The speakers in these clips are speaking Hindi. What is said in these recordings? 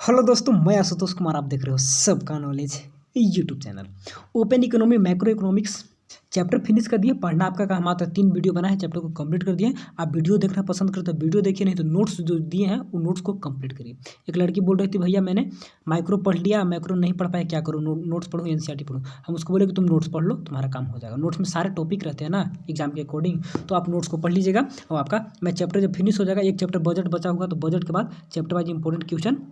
हेलो दोस्तों, मैं आशुतोष कुमार। आप देख रहे हो सबका knowledge YouTube channel. Open economy macro economics chapter finish कर दिए। पढ़ना आपका काम आता है। 3 वीडियो बना है, चैप्टर को कंप्लीट कर दिए। आप वीडियो देखना पसंद करते हो वीडियो देखिए, नहीं तो नोट्स जो दिए हैं वो नोट्स को कंप्लीट करिए। एक लड़की बोल रही थी, भैया मैंने माइक्रो पढ़ लिया, मैक्रो नहीं पढ़ पाया, क्या करूँ? नोट्स पढ़ूँ, एनसीईआरटी पढ़ूँ? हम उसको बोले कि तुम नोट्स पढ़ लो, तुम्हारा काम हो जाएगा। नोट्स में सारे टॉपिक रहते हैं ना एग्जाम के अकॉर्डिंग, तो आप नोट्स को पढ़ लीजिएगा। और आपका मैं चैप्टर जब फिनिश हो जाएगा, एक चैप्टर बजट बचा होगा, तो बजट के बाद चैप्टर वाइज इंपॉर्टेंट क्वेश्चन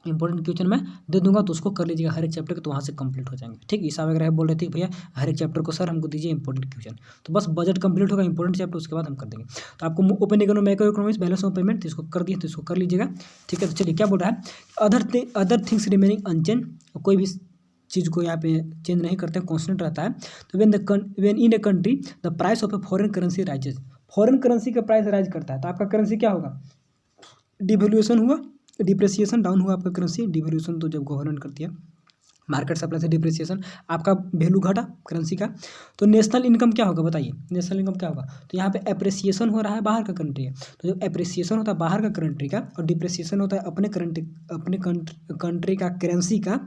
मैं दे दूंगा, तो उसको कर लीजिएगा हर एक चैप्टर के, तो वहाँ से कंप्लीट हो जाएंगे। ठीक, ईसा वगैरह बोल रहे थे भैया हर एक चैप्टर को सर हमको दीजिए इंपॉर्टेंट क्वेश्चन, तो बस बजट कंप्लीट होगा, इंपॉर्टेंट चैप्टर, उसके बाद हम कर देंगे। तो आपको open economy macro economics balance of payment, तो इसको कर दिए, तो इसको कर लीजिएगा। ठीक है, तो चलिए क्या बोल रहा है, अदर थिंग्स रिमेनिंग अनचेंज। कोई भी चीज़ को यहाँ पे चेंज नहीं करते, कॉन्स्टेंट रहता है। तो when in a country the price of a foreign currency rises, foreign currency का प्राइस राइज करता है, तो आपका करेंसी क्या होगा? डिवैल्यूएशन हुआ, डिप्रिसिएशन डाउन हुआ आपका करेंसी। डिवैल्यूएशन तो जब गवर्नमेंट करती है, मार्केट सप्लाई से डिप्रिसिएशन, आपका वैल्यू घटा करेंसी का। तो नेशनल इनकम क्या होगा बताइए? नेशनल इनकम क्या होगा? तो यहाँ पे एप्रिसिएशन हो रहा है, बाहर का कंट्री है, तो जब एप्रिसिएशन होता है बाहर का कंट्री का और डिप्रिसिएशन होता है अपने कंट्री का करेंसी का,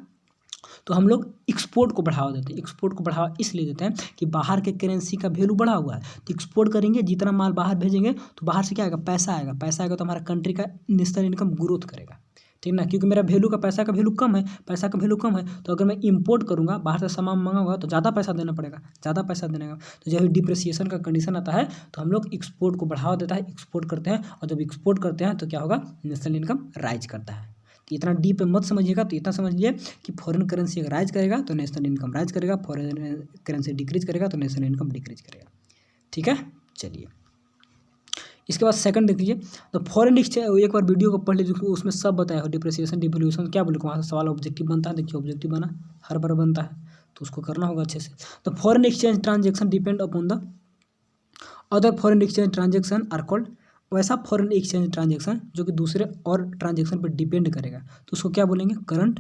तो हम लोग एक्सपोर्ट को बढ़ावा देते हैं। एक्सपोर्ट को बढ़ावा इसलिए देते हैं कि बाहर के करेंसी का वैल्यू बढ़ा हुआ है, तो एक्सपोर्ट करेंगे, जितना माल बाहर भेजेंगे तो बाहर से क्या आएगा? पैसा आएगा। पैसा आएगा तो हमारा कंट्री का नेशनल इनकम ग्रोथ करेगा। ठीक ना, क्योंकि मेरा वैल्यू का पैसा का वैल्यू कम है, पैसा का वैल्यू कम है, तो अगर मैं इंपोर्ट करूँगा, बाहर से सामान मंगाऊंगा, तो ज़्यादा पैसा देना पड़ेगा, ज़्यादा पैसा देने का। तो जब डिप्रिसिएशन का कंडीशन आता है, तो हम लोग एक्सपोर्ट को बढ़ावा देता है, एक्सपोर्ट करते हैं, और जब एक्सपोर्ट करते हैं तो क्या होगा? नेशनल इनकम राइज करता है। तो इतना डीप मत समझिएगा, तो इतना समझ लिए कि फॉरेन करेंसी अगर राइज करेगा तो नेशनल इनकम राइज करेगा, फॉरेन करेंसी डिक्रीज करेगा तो नेशनल इनकम डिक्रीज करेगा। ठीक है, चलिए इसके बाद सेकंड देख लीजिए, तो फॉरेन एक्सचेंज, एक बार वीडियो को पढ़ लीजिए, उसमें सब बताया हो, डिप्रिसिएशन डिवैल्यूएशन क्या बोले, वहाँ से सवाल ऑब्जेक्टिव बनता है। देखिए ऑब्जेक्टिव बना, हर बार बनता है, तो उसको करना होगा अच्छे से। तो foreign exchange transaction depend upon the other foreign exchange transaction are called, वैसा फॉरेन एक्सचेंज ट्रांजेक्शन जो कि दूसरे और ट्रांजेक्शन पर डिपेंड करेगा, तो उसको क्या बोलेंगे? Current,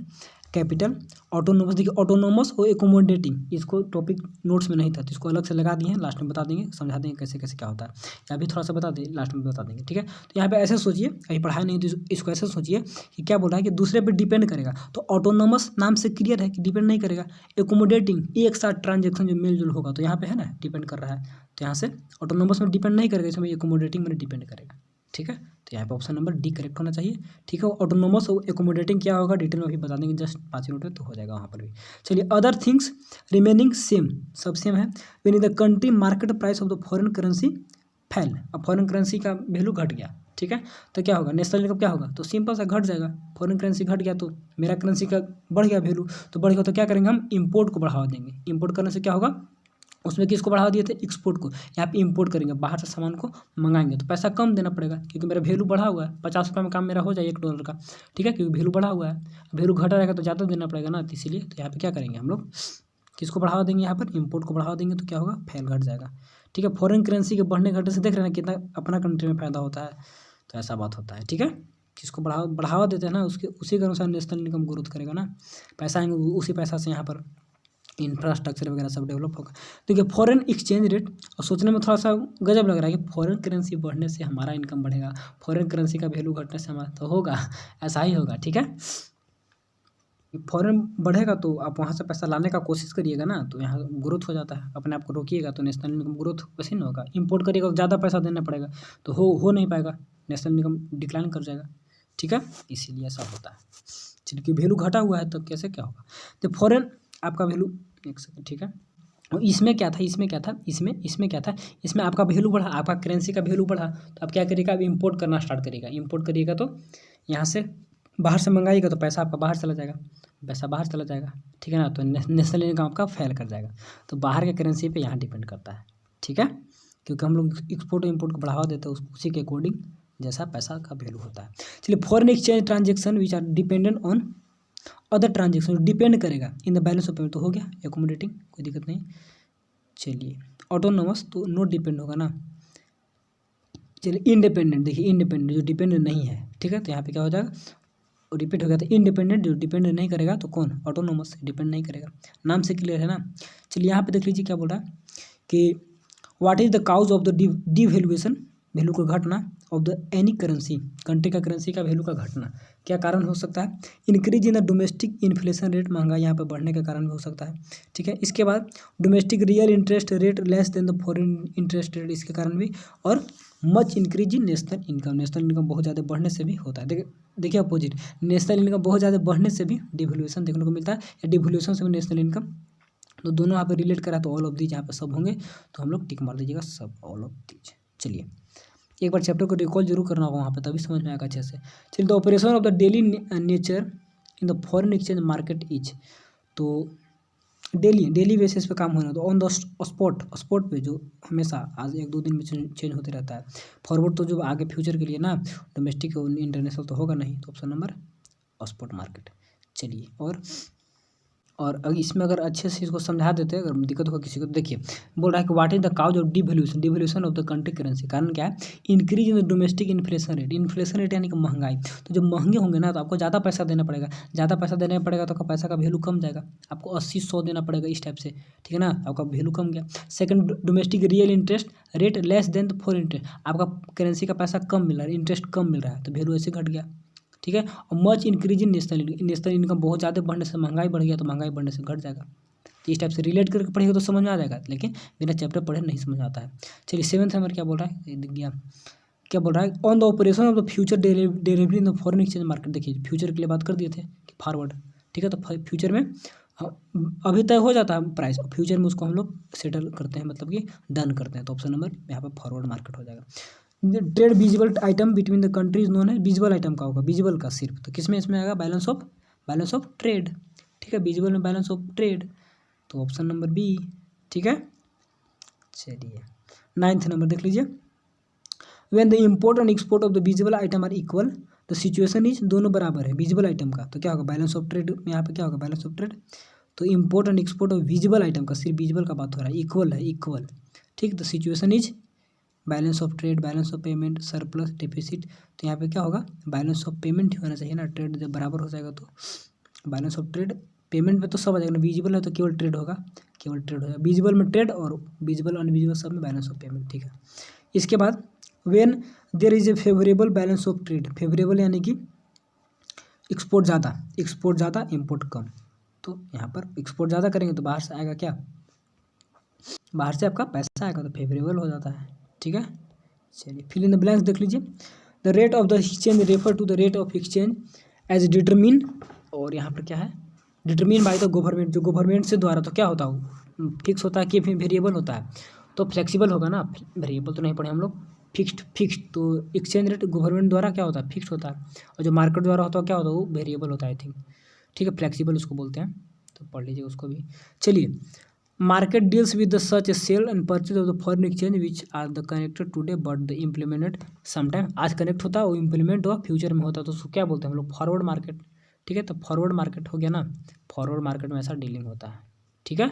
capital, autonomous. देखिए ऑटोनोमस और एकोमोडेटिंग, इसको टॉपिक नोट्स में नहीं था, तो इसको अलग से लगा दिए हैं, लास्ट में बता देंगे, समझा देंगे कैसे कैसे क्या होता है, या भी थोड़ा सा बता दें, लास्ट में बता देंगे। ठीक है, तो यहाँ पे ऐसे सोचिए, अभी पढ़ाई नहीं तो इसको ऐसे सोचिए कि क्या बोल रहा है कि दूसरे पे डिपेंड करेगा, तो ऑटोनोमस नाम से क्लियर है कि डिपेंड नहीं करेगा। एकोमोडेटिंग, एक साथ ट्रांजेक्शन जो मेल जोल होगा, तो यहाँ पे है ना डिपेंड कर रहा है, तो यहाँ से ऑटोनोमस में डिपेंड नहीं करेगा, इसमें एकोमोडेटिंग में डिपेंड करेगा। ठीक है, तो यहाँ पे ऑप्शन नंबर डी करेक्ट होना चाहिए। ठीक है, ऑटोनोमस और एकोमोडेटिंग क्या होगा डिटेल में अभी बता देंगे, जस्ट 5 मिनट में तो हो जाएगा वहाँ पर भी। चलिए अदर थिंग्स रिमेनिंग सेम, सब सेम है। When in the country market price of the foreign currency फैल, अब फॉरेन करेंसी का वैल्यू घट गया, ठीक है, तो क्या होगा? नेशनल इनकम क्या होगा? तो सिंपल सा घट जाएगा। फॉरेन करेंसी घट गया तो मेरा करेंसी का बढ़ गया वैल्यू, तो बढ़ गया तो क्या करेंगे? हम इंपोर्ट को बढ़ावा देंगे। इंपोर्ट करने से क्या होगा? उसमें किसको बढ़ावा दिए थे? एक्सपोर्ट को। यहाँ पे इंपोर्ट करेंगे, बाहर से सामान को मंगाएंगे, तो पैसा कम देना पड़ेगा, क्योंकि मेरा वैल्यू बढ़ा हुआ है। 50 रुपये में काम मेरा हो जाए $1 का, ठीक है, क्योंकि वैल्यू बढ़ा हुआ है। वैल्यू घटा रहेगा तो ज़्यादा देना पड़ेगा ना, तो इसीलिए तो यहाँ पे क्या करेंगे हम लोग? किसको बढ़ावा देंगे? यहाँ पर इंपोर्ट को बढ़ावा देंगे, तो क्या होगा? फैल घट जाएगा। ठीक है, फॉरेन करेंसी के बढ़ने घटने से देख रहे हैं कितना अपना कंट्री में फायदा होता है, तो ऐसा बात होता है। ठीक है, जिसको बढ़ावा देते हैं ना, उसके उसी के अनुसार नेशनल इनकम ग्रोथ करेगा ना, पैसा आएंगे, उसी पैसा से यहाँ पर इंफ्रास्ट्रक्चर वगैरह सब डेवलप होगा। देखिए फॉरेन एक्सचेंज रेट, और सोचने में थोड़ा सा गजब लग रहा है कि फॉरेन करेंसी बढ़ने से हमारा इनकम बढ़ेगा, फॉरेन करेंसी का वैल्यू घटने से हमारा, तो होगा ऐसा ही होगा। ठीक है, फॉरेन बढ़ेगा तो आप वहाँ से पैसा लाने का कोशिश करिएगा ना, तो यहाँ ग्रोथ हो जाता है। अपने आप को रोकिएगा तो नेशनल इनकम ग्रोथ वैसे नहीं होगा। इंपोर्ट करिएगा तो ज़्यादा पैसा देना पड़ेगा, तो हो नहीं पाएगा, नेशनल इनकम डिक्लाइन कर जाएगा। ठीक है, इसीलिए ऐसा होता है। चलिए वैल्यू घटा हुआ है तो कैसे क्या होगा? तो फॉरेन आपका वैल्यू, एक सेकंड, ठीक है, और इसमें क्या था? इसमें क्या था? इसमें आपका वैल्यू बढ़ा, आपका करेंसी का वैल्यू बढ़ा, तो आप क्या करिएगा? अब इंपोर्ट करना स्टार्ट करिएगा। इंपोर्ट करिएगा तो यहाँ से बाहर से मंगाइएगा, तो पैसा आपका बाहर चला जाएगा, पैसा बाहर चला जाएगा। ठीक है ना, तो नेशनल इनकम आपका फेल कर जाएगा। तो बाहर के करेंसी पे यहाँ डिपेंड करता है। ठीक है, क्योंकि हम लोग एक्सपोर्ट और इम्पोर्ट को बढ़ावा देते हैं उसी के अकॉर्डिंग जैसा पैसा का वैल्यू होता है। चलिए foreign exchange transaction which are dependent on other transaction, depend करेगा in the balance of payment, तो हो गया एकोमोडेटिंग, कोई दिक्कत नहीं। चलिए ऑटोनोमस तो नो डिपेंड होगा ना। चलिए इंडिपेंडेंट, देखिए इंडिपेंडेंट जो डिपेंडेंट नहीं है, ठीक है, तो यहाँ पे क्या हो जाएगा? रिपीट हो गया, तो इंडिपेंडेंट जो डिपेंड नहीं करेगा, तो कौन? ऑटोनोमस डिपेंड नहीं करेगा, नाम से क्लियर है ना। चलिए यहाँ पे देख लीजिए क्या बोल रहा है कि what is the cause of the devaluation, value को घटना of the any currency, country का करेंसी का वैल्यू का घटना। क्या कारण हो सकता है? Increase in the domestic inflation rate, महंगाई यहाँ पर बढ़ने के कारण भी हो सकता है। ठीक है, इसके बाद domestic real interest rate less than the foreign interest rate, इसके कारण भी। और much increase in national income, national income बहुत ज़्यादा बढ़ने से भी होता है। देखिए अपोजिट, नेशनल इनकम बहुत ज़्यादा बढ़ने से भी डिवोल्यूशन देखने को मिलता है, या डिवोल्यूशन से भी नेशनल इनकम, तो दोनों यहाँ पे रिलेट करा तो ऑल ऑफ दीज यहाँ पे सब होंगे, तो हम लोग टिक मार दीजिएगा सब ऑल ऑफ दीज। चलिए एक बार चैप्टर को रिकॉल जरूर करना होगा वहाँ पे, तभी समझ में आएगा अच्छे से। चलिए, the operation of the daily nature in the foreign exchange market is, तो डेली बेसिस पे काम होना, तो ऑन द स्पॉट पे जो हमेशा आज एक दो दिन में चेंज होते रहता है। फॉरवर्ड तो जो आगे फ्यूचर के लिए ना, डोमेस्टिक इंटरनेशनल तो होगा नहीं, तो ऑप्शन नंबर स्पॉट मार्केट। चलिए, और अगर इसमें अगर अच्छे से इसको समझा देते हैं, अगर दिक्कत होगा किसी को, देखिए बोल रहा है कि what is the cause of devaluation of the country currency. कारण क्या है? Increase in the domestic inflation rate, inflation rate यानी कि महंगाई। तो जब महंगे होंगे ना, तो आपको ज़्यादा पैसा देना पड़ेगा, ज़्यादा पैसा देना पड़ेगा तो आपका पैसा का वैल्यू कम जाएगा, आपको 80-100 देना पड़ेगा इस टाइप से। ठीक है ना, आपका वैल्यू कम गया। Second, domestic real interest rate less than the foreign interest, आपका करेंसी का पैसा कम मिल रहा है, इंटरेस्ट कम मिल रहा है, तो वैल्यू ऐसे घट गया। ठीक है, और much increase in national income, बहुत ज़्यादा बढ़ने से महंगाई बढ़ गया, तो महंगाई बढ़ने से घट जाएगा। तो इस टाइप से रिलेट करके पढ़ेगा तो समझ में आ जाएगा, लेकिन बिना चैप्टर पढ़े नहीं समझ आता है। चलिए 7th नंबर क्या बोल रहा है, दिख गया। क्या बोल रहा है? On the operation of the future derivative in the foreign exchange market. देखिए फ्यूचर के लिए बात कर दिए थे कि फॉरवर्ड, ठीक है, तो फ्यूचर में अभी तय हो जाता है प्राइस, फ्यूचर में उसको हम लोग सेटल करते हैं, मतलब कि डन करते हैं, तो ऑप्शन नंबर यहाँ पर फॉरवर्ड मार्केट हो जाएगा। Trade visible item between the countries known है, विजिबल आइटम का होगा, विजिबल का सिर्फ, तो किसमें इसमें आएगा? Balance of trade. ठीक है, विजिबल में बैलेंस ऑफ ट्रेड, तो ऑप्शन नंबर बी। ठीक है, चलिए 9th नंबर देख लीजिए। When the import and export of the visible item are equal, the situation is, दोनों बराबर है विजिबल आइटम का, तो क्या होगा? बैलेंस ऑफ ट्रेड में यहाँ पे क्या होगा? Balance of trade. तो import and export of visible item का, सिर्फ विजिबल का बात हो रहा है, इक्वल है, इक्वल। ठीक, तो situation is balance of trade, balance of payment, surplus, deficit, तो यहाँ पे क्या होगा? बैलेंस ऑफ पेमेंट ही होना चाहिए ना, ट्रेड जब बराबर हो जाएगा तो बैलेंस ऑफ ट्रेड। पेमेंट में तो सब आ जाएगा ना, विजिबल है तो केवल ट्रेड होगा, केवल ट्रेड होगा, विजिबल में ट्रेड और विजिबल अनविजिबल सब में बैलेंस ऑफ पेमेंट। ठीक है, इसके बाद when there is a favourable balance of trade, favourable यानी कि एक्सपोर्ट ज़्यादा इम्पोर्ट कम, तो यहाँ पर एक्सपोर्ट ज़्यादा करेंगे तो बाहर से आएगा क्या? बाहर से आपका पैसा आएगा, तो फेवरेबल हो जाता है। ठीक है, चलिए फिल इन द ब्लैंक्स देख लीजिए। The rate of the exchange refer to the rate of exchange as determine, और यहाँ पर क्या है? डिटरमिन बाय द गवर्नमेंट, जो गवर्नमेंट से द्वारा, तो क्या होता है? फिक्स होता है कि वेरिएबल होता है? तो फ्लेक्सिबल होगा ना, वेरिएबल तो नहीं पढ़े हम लोग, फिक्स्ड। तो एक्सचेंज रेट गवर्नमेंट द्वारा क्या होता है? फिक्स्ड होता है, और जो मार्केट द्वारा होता है क्या होता है? वो वेरिएबल होता है, आई थिंक। ठीक है, फ्लेक्सिबल उसको बोलते हैं, तो पढ़ लीजिए उसको भी। चलिए, market deals with the such a sale and purchase of the foreign exchange which are the connected today but the implemented sometime, आज कनेक्ट होता है वो इम्प्लीमेंट हुआ फ्यूचर में होता है, तो उसको क्या बोलते हैं हम लोग? Forward market. ठीक है, तो फॉरवर्ड मार्केट हो गया ना, फॉरवर्ड मार्केट में ऐसा डीलिंग होता है। ठीक है,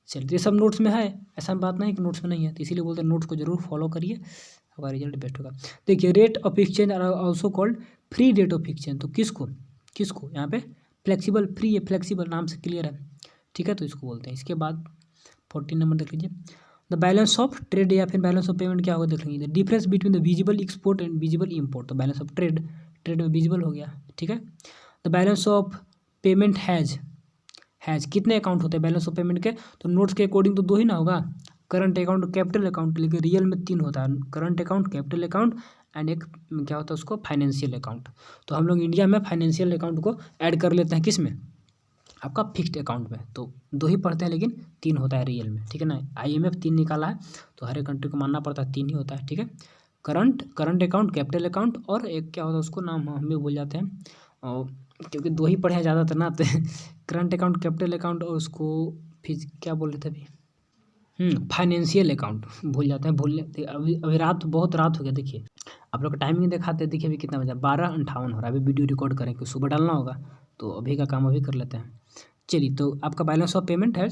चलिए ये सब नोट्स में है, ऐसा बात नहीं कि नोट्स में नहीं है, तो इसीलिए बोलते हैं नोट्स को जरूर फॉलो करिए, आपका रिजल्ट बेस्ट होगा। देखिए, rate of exchange are also called free rate of exchange, तो किसको यहाँ पे? फ्लेक्सिबल, फ्री है, फ्लेक्सिबल नाम से क्लियर है। ठीक है, तो इसको बोलते हैं। इसके बाद 14 नंबर देख लीजिए। द बैलेंस ऑफ ट्रेड या फिर बैलेंस ऑफ पेमेंट क्या होगा देख लेंगे। The difference between the visible export and visible import, तो बैलेंस ऑफ ट्रेड में विजिबल हो गया। ठीक है, the balance of payment has कितने अकाउंट होते हैं बैलेंस ऑफ पेमेंट के? तो नोट्स के अकॉर्डिंग तो 2 ही ना होगा, करंट अकाउंट, कैपिटल अकाउंट, लेकिन रियल में 3 होता है, current account, capital account and एक क्या होता है उसको? Financial account. तो हम लोग इंडिया में फाइनेंशियल अकाउंट को ऐड कर लेते हैं, किस में? आपका फिक्स्ड अकाउंट में। तो 2 ही पढ़ते हैं, लेकिन 3 होता है रियल में। ठीक है ना, IMF 3 निकाला है, तो हर एक कंट्री को मानना पड़ता है 3 ही होता है। ठीक है, करंट अकाउंट, कैपिटल अकाउंट, और एक क्या होता है उसको नाम हम भी भूल जाते हैं, और क्योंकि 2 ही पढ़े हैं ज़्यादातर ना, तो करंट अकाउंट, कैपिटल अकाउंट, और उसको फिर क्या बोल रहे थे अभी? फाइनेंशियल अकाउंट भूल जाते हैं, अभी बहुत रात हो गया। देखिए आप लोग का टाइमिंग दिखाते हैं, देखिए अभी कितना बजा, 12:58 हो रहा है। अभी वीडियो रिकॉर्ड करें, क्योंकि सुबह डालना होगा, तो अभी का काम अभी कर लेते हैं। चलिए, तो आपका बैलेंस ऑफ पेमेंट है,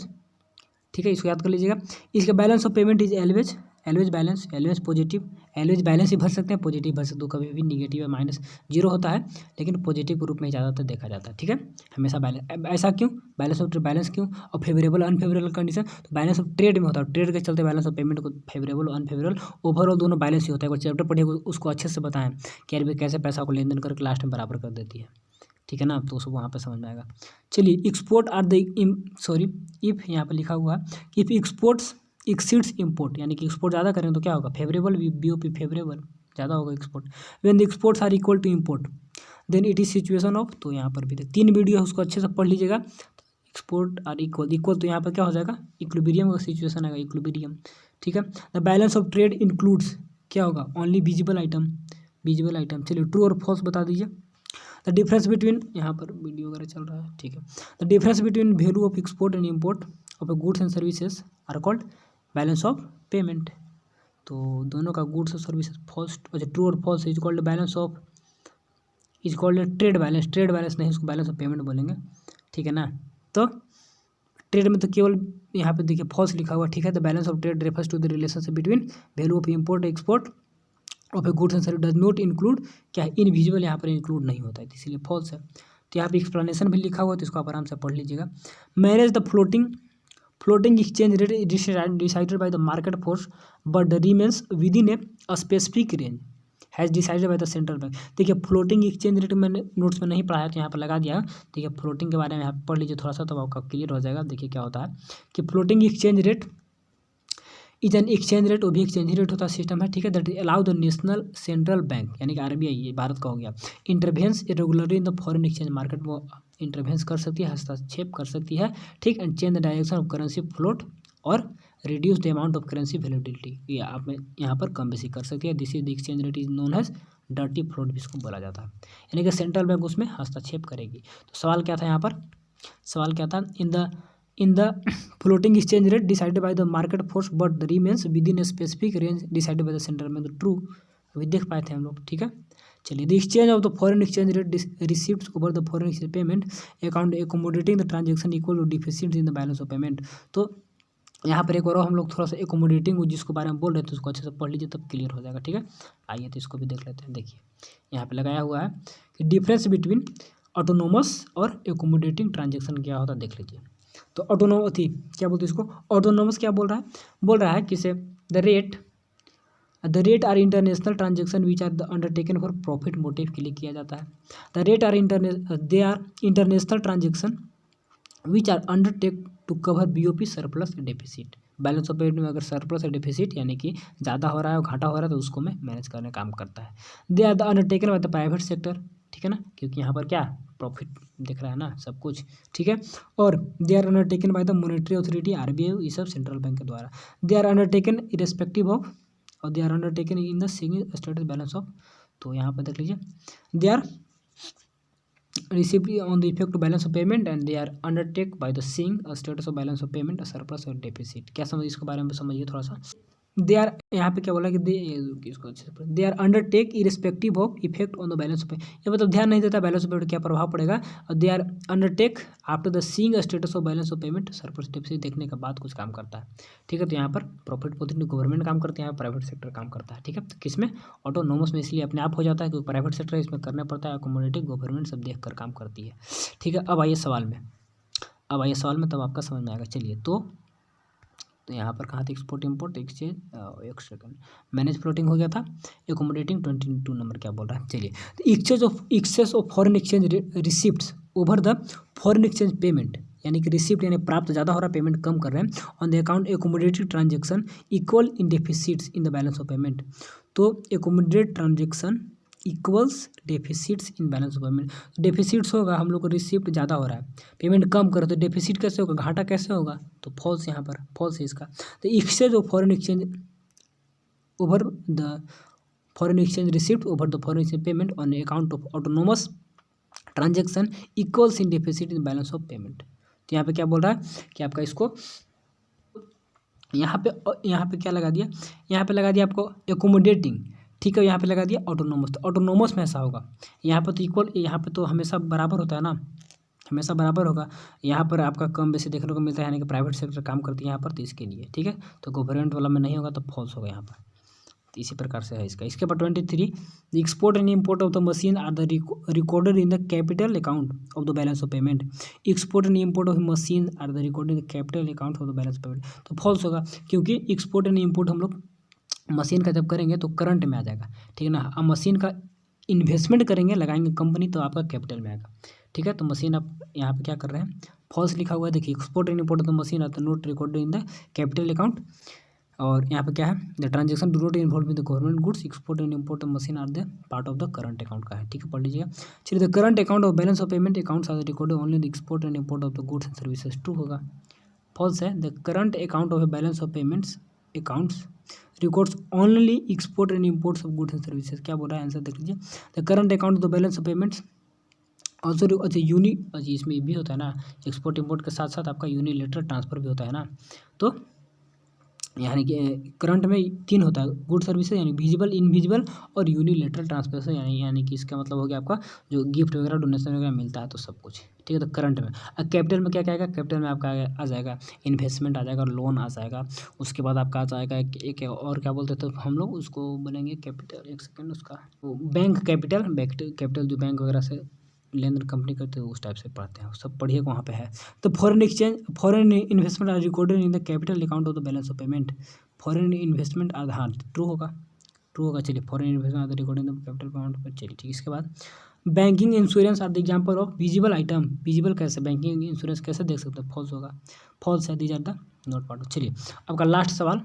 ठीक है, इसको याद कर लीजिएगा। इसका balance of payment is always balance, always positive, always balance ही भर सकते हैं, पॉजिटिव भर सकते हो, कभी भी निगेटिव या माइनस जीरो होता है, लेकिन पॉजिटिव के रूप में ज़्यादातर देखा जाता है। ठीक है, हमेशा बैलेंस, ऐसा क्यों, बैलेंस क्यों, और फेवरेबल अनफेवरेबल कंडीशन, तो बैलेंस ऑफ ट्रेड में होता है, ट्रेड के चलते बैलेंस ऑफ पेमेंट को फेवरेबल और अनफेवरेबल ओवरऑल दोनों बैलेंस ही होता है। अगर चैप्टर पढ़िए उसको अच्छे से बताएं कि आरबीआई कैसे पैसा को लेन देन करके लास्ट में बराबर कर देती है। ठीक है ना, तो उसको वहाँ पर समझ में आएगा। चलिए, एक्सपोर्ट आर द इफ़ यहाँ पर लिखा हुआ है कि इफ़ एक्सपोर्ट्स एक्सीड्स इम्पोर्ट, यानी कि एक्सपोर्ट ज़्यादा करें तो क्या होगा, फेवरेबल, बीओपी फेवरेबल ज़्यादा होगा export. When the exports are equal to import then it is situation of, तो यहाँ पर भी 3 वीडियो है उसको अच्छे से पढ़ लीजिएगा। एक्सपोर्ट आर इक्वल तो यहाँ पर क्या हो जाएगा, इक्विलिब्रियम का सिचुएशन आएगा, इक्विलिब्रियम। ठीक है, the balance of trade includes क्या होगा, ओनली विजिबल आइटम। चलिए, ट्रू और फॉल्स बता दीजिए। द डिफरेंस बिटवीन, यहाँ पर वीडियो वगैरह चल रहा है, ठीक है। The difference between value of export and import of a goods and services are called balance of payment. तो दोनों का गुड्स और सर्विसेज फॉल्स, अच्छा ट्रू और false is called balance of, is called trade balance नहीं, उसको बैलेंस ऑफ पेमेंट बोलेंगे। ठीक है ना, तो ट्रेड में तो केवल यहाँ पे देखिए फॉल्स लिखा हुआ। ठीक है, the balance of trade refers to the relationship between value of import export of a goods and service does not include, क्या है, इनविजिबल यहाँ पर इंक्लूड नहीं होता है, इसीलिए फॉल्स है। तो यहाँ पे एक्सप्लेनेशन भी लिखा हुआ है, तो इसको आप आराम से पढ़ लीजिएगा। Manage the floating exchange rate is decided by the market force but remains within a specific range has decided by the central bank। देखिए, फ्लोटिंग एक्सचेंज रेट मैंने नोट्स में नहीं पढ़ा है तो यहाँ पर लगा दिया। देखिए, फ्लोटिंग के बारे में आप पढ़ लीजिए थोड़ा सा, तो आपका क्लियर हो जाएगा। देखिए क्या होता है कि floating exchange rate is an exchange rate, वो भी एक्सचेंज रेट होता है, सिस्टम है। ठीक है, that allow the national central bank, यानी कि आरबीआई, ये भारत का हो गया, intervene irregularly in the foreign exchange market, वो इंटरवेंस कर सकती है, हस्तक्षेप कर सकती है। ठीक, and change the direction of currency float और reduce the amount of currency validity, ये आप में यहाँ पर कम बेसी कर सकती है। This is the exchange rate is known as dirty float भी इसको बोला जाता है, यानी कि सेंट्रल बैंक उसमें हस्तक्षेप करेगी। तो सवाल क्या था यहाँ पर, सवाल क्या था, in the floating exchange rate decided by the market force but remains within a specific range decided by the central bank. तो ट्रू अभी देख पाए थे हम लोग। ठीक है, चलिए, the exchange of the foreign exchange rate received over the foreign exchange payment account accommodating the transaction equal to deficit in the balance of payment. तो यहाँ पर एक और हम लोग थोड़ा सा एकोमोडेटिंग जिसको बारे में बोल रहे थे उसको अच्छे से पढ़ लीजिए, तब क्लियर हो जाएगा। ठीक है, आइए तो इसको भी देख लेते हैं। देखिए, यहाँ पे लगाया हुआ है कि डिफरेंस बिटवीन ऑटोनोमस और एकोमोडेटिंग ट्रांजेक्शन क्या होता है, देख लीजिए। तो ऑटोनोमस थी, क्या बोलते हैं इसको, ऑटोनोमस क्या बोल रहा है किसे, the rate are international transaction which are undertaken for profit motive के लिए किया जाता है। The rate are international transaction which are undertake to cover BOP surplus deficit. Balance of payment में अगर सरप्लस या डेफिसिट, यानी कि ज़्यादा हो रहा है और घाटा हो रहा है, तो उसको मैं मैनेज करने का काम करता है। They are the undertaken by the private sector. ठीक है ना, क्योंकि यहाँ पर क्या प्रॉफिट दिख रहा है ना सब कुछ। ठीक है, और they are undertaken by the monetary authority RBI, ये सब सेंट्रल बैंक के द्वारा। They are undertaken irrespective of, और they are undertaken in the singing status balance of. तो यहाँ पर देख लीजिए, they are received on the effect of balance of payment and they are undertake by the seeing a status of balance of payment, a surplus और deficit। क्या समझ, इसके बारे में समझिए थोड़ा सा। दे आर, यहाँ पे क्या बोला कि इसको अच्छे से, they are undertake irrespective of effect on the balance of, ये मतलब ध्यान नहीं देता बैलेंस ऑफ पेमेंट क्या प्रभाव पड़ेगा। और they are undertake after the seeing status of balance of payment, surplus deficit देखने के बाद कुछ काम करता है। ठीक है, तो यहाँ पर प्रॉफिट पॉजिटिव गवर्नमेंट काम करते हैं, यहाँ प्राइवेट सेक्टर काम करता है। ठीक है, तो किसमें, ऑटोनोमस में, इसलिए अपने आप हो जाता है क्योंकि प्राइवेट सेक्टर इसमें करना पड़ता है, कम्युनिटी गवर्नमेंट सब देख कर काम करती है। ठीक है, अब आइए सवाल में, तब आपका समझ में आएगा। चलिए, तो यहाँ पर कहाँ था, एक्सपोर्ट इम्पोर्ट एक्सचेंज, एक सेकंड, मैनेज फ्लोटिंग हो गया था, एकोमोडेटिंग 22 नंबर क्या बोल रहा है। चलिए, तो excess of foreign exchange receipts over the foreign exchange payment, यानी कि रिसिप्ट यानी प्राप्त ज़्यादा हो रहा है, पेमेंट कम कर रहे हैं, on the account accommodative transaction equal in deficits in the balance of payment. तो accommodate transaction equals deficits in balance of payment. Deficits होगा, हम लोग को रिसिप्ट ज़्यादा हो रहा है, पेमेंट कम करो, तो डेफिसिट कैसे होगा, घाटा कैसे होगा, तो फॉल्स, यहाँ पर फॉल्स है इसका। तो exchange of foreign exchange over the foreign exchange receipt over the foreign exchange payment on account of autonomous transaction equals in deficit in balance of payment. तो यहाँ पे क्या बोल रहा है कि आपका इसको यहाँ पे क्या लगा दिया, यहाँ पे लगा दिया आपको एकोमोडेटिंग। ठीक है, यहाँ पे लगा दिया ऑटोनोमस, तो ऑटोनोमस में ऐसा होगा, यहाँ पर तो इक्वल, यहाँ पे तो हमेशा बराबर होता है ना, हमेशा बराबर होगा। यहाँ पर आपका कम बेसी देखने को मिलता है, यानी कि प्राइवेट सेक्टर काम करती है यहाँ पर, तो इसके लिए। ठीक है, तो गवर्नमेंट वाला में नहीं होगा तो फॉल्स होगा यहाँ पर। तो इसी प्रकार से है इसका। इसके बाद 23 the export and import of the machine are the recorded in the capital account of the balance of payment. Export and import of machine are the recorded in the capital account of the balance of payment. तो फॉल्स होगा, क्योंकि एक्सपोर्ट एंड इम्पोर्ट हम लोग मशीन का जब करेंगे तो करंट में आ जाएगा, ठीक है ना। अब मशीन का इन्वेस्टमेंट करेंगे, लगाएंगे कंपनी, तो आपका कैपिटल में आएगा, ठीक है। तो मशीन आप यहाँ पे क्या कर रहे हैं, फॉल्स लिखा हुआ है। देखिए export and import of the machine are not recorded in the capital account. और यहाँ पे क्या है, the transaction do not involve with the government goods, export and import of machine are the part of the current account का है, ठीक है, पढ़ लीजिएगा। चलिए the current account of balance of payment accounts are recorded only the export and import of the goods and services, true होगा। फॉल्स है, the current account of balance of payments accounts records only export and imports of goods and services. क्या बोल रहा है, आंसर देख लीजिए। The current account of the balance of payments also, अच्छा अच्छा इसमें भी होता है ना, एक्सपोर्ट इम्पोर्ट के साथ साथ आपका यूनिलेटरल ट्रांसफर भी होता है ना। तो यानी कि करंट में 3 होता है, गुड सर्विसेज यानी विजिबल, इनविजिबल और यूनिलेटरल ट्रांसफर, यानी कि इसका मतलब हो गया आपका जो गिफ्ट वगैरह डोनेशन वगैरह मिलता है तो सब कुछ, ठीक है। तो करंट में अब कैपिटल में क्या क्या आएगा, कैपिटल में आपका आ जाएगा इन्वेस्टमेंट, आ जाएगा लोन, आ जाएगा। उसके बाद आपका आ जाएगा एक और क्या बोलते थे हम लोग उसको, बोलेंगे कैपिटल, एक सेकेंड, उसका बैंक कैपिटल, कैपिटल जो बैंक वगैरह से लेन देन कंपनी करते हैं उस टाइप से पढ़ते हैं, सब पढ़िए वहाँ पे है। तो foreign exchange, foreign investment are recorded in the capital account of the balance of payment. Foreign investment are, हाँ ट्रू होगा, ट्रू होगा। चलिए foreign investment are recorded in the capital account पर, चलिए ठीक। इसके बाद banking insurance are the example of visible item. Visible कैसे, बैंकिंग इंश्योरेंस कैसे देख सकते हैं, फॉल्स होगा, फॉल्स है, these are the not part. चलिए आपका लास्ट सवाल,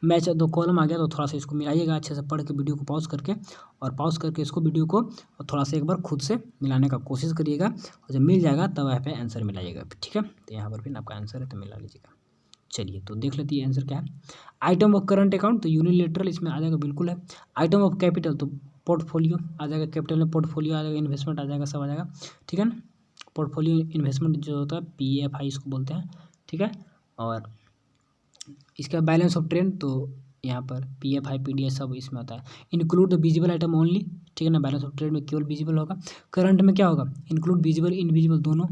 मैच 2 कॉलम आ गया तो थोड़ा सा इसको मिलाइएगा अच्छे से पढ़ के, वीडियो को पॉज करके, और पॉज करके इसको वीडियो को थोड़ा सा एक बार खुद से मिलाने का कोशिश करिएगा, और जब मिल जाएगा तब यहाँ पे आंसर मिलाइएगा, ठीक है। तो यहाँ पर भी आपका आंसर है तो मिला लीजिएगा। चलिए तो देख लेते हैं आंसर क्या है। आइटम ऑफ करंट अकाउंट तो यूनिलेटरल इसमें आ जाएगा, बिल्कुल है। आइटम ऑफ कैपिटल तो पोर्टफोलियो आ जाएगा, कैपिटल में पोर्टफोलियो आ जाएगा, इन्वेस्टमेंट आ जाएगा, सब आ जाएगा, ठीक है ना। पोर्टफोलियो इन्वेस्टमेंट जो होता है PFI इसको बोलते हैं, ठीक है। और इसका बैलेंस ऑफ ट्रेड तो यहाँ पर PFI PDS सब इसमें आता है। Include the visible item only, ठीक है ना, बैलेंस ऑफ ट्रेड में केवल विजिबल होगा। करंट में क्या होगा, इंक्लूड विजिबल इनविजिबल दोनों।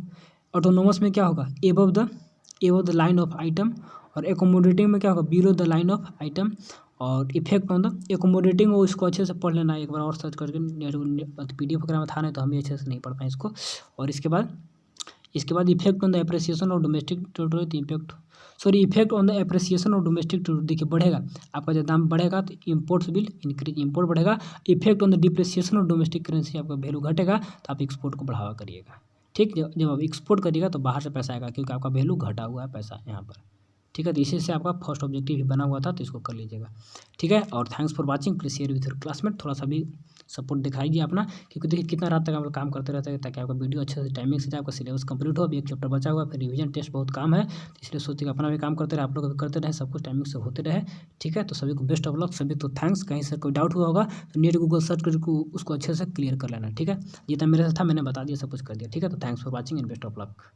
ऑटोनोमस में क्या होगा, above the line of item. और एकोमोडेटिंग में क्या होगा, below the line of item. और इफेक्ट ऑन द एकोमोडेटिंग, वो इसको अच्छे से पढ़ लेना एक बार और सर्च करके, PDF वगैरह में था नहीं तो हम भी अच्छे से नहीं पढ़ पाए इसको। और इसके बाद effect on the appreciation of domestic territory, effect on the appreciation of domestic territory, देखिए बढ़ेगा आपका जब दाम बढ़ेगा तो इम्पोर्ट्स विल इंक्रीज, इम्पोर्ट बढ़ेगा। Effect on the depreciation of domestic currency, आपका वैल्यू घटेगा तो आप एक्सपोर्ट को बढ़ावा करिएगा, ठीक। जब आप एक्सपोर्ट करिएगा तो बाहर से पैसा आएगा, क्योंकि आपका वैल्यू घटा हुआ है पैसा यहाँ पर, ठीक है। तो इसी से आपका फर्स्ट ऑब्जेक्टिव भी बना हुआ था, तो इसको कर लीजिएगा, ठीक है। और thanks for watching, please share with your classmate, थोड़ा सा भी सपोर्ट दिखाइए अपना, क्योंकि देखिए कितना रात तक आप लोग काम करते रहते हैं, ताकि आपका वीडियो अच्छे से टाइमिंग से जाए, आपका सिलेबस कंप्लीट हो। अभी एक चैप्टर बचा हुआ है, फिर रिवीजन टेस्ट बहुत काम है, तो इसलिए सोचिए अपना भी काम करते रहे, आप लोग भी करते रहे, सब कुछ टाइमिंग से होते रहे, ठीक है। तो सभी को बेस्ट ऑफ लक, सभी तो थैंक्स। कहीं से कोई डाउट हुआ होगा तो नेट गूगल सर्च करके उसको अच्छे से क्लियर कर लेना, ठीक है। जितना मेरे से था मैंने बता दिया, सब कुछ कर दिया, ठीक है। तो thanks for watching and best of luck.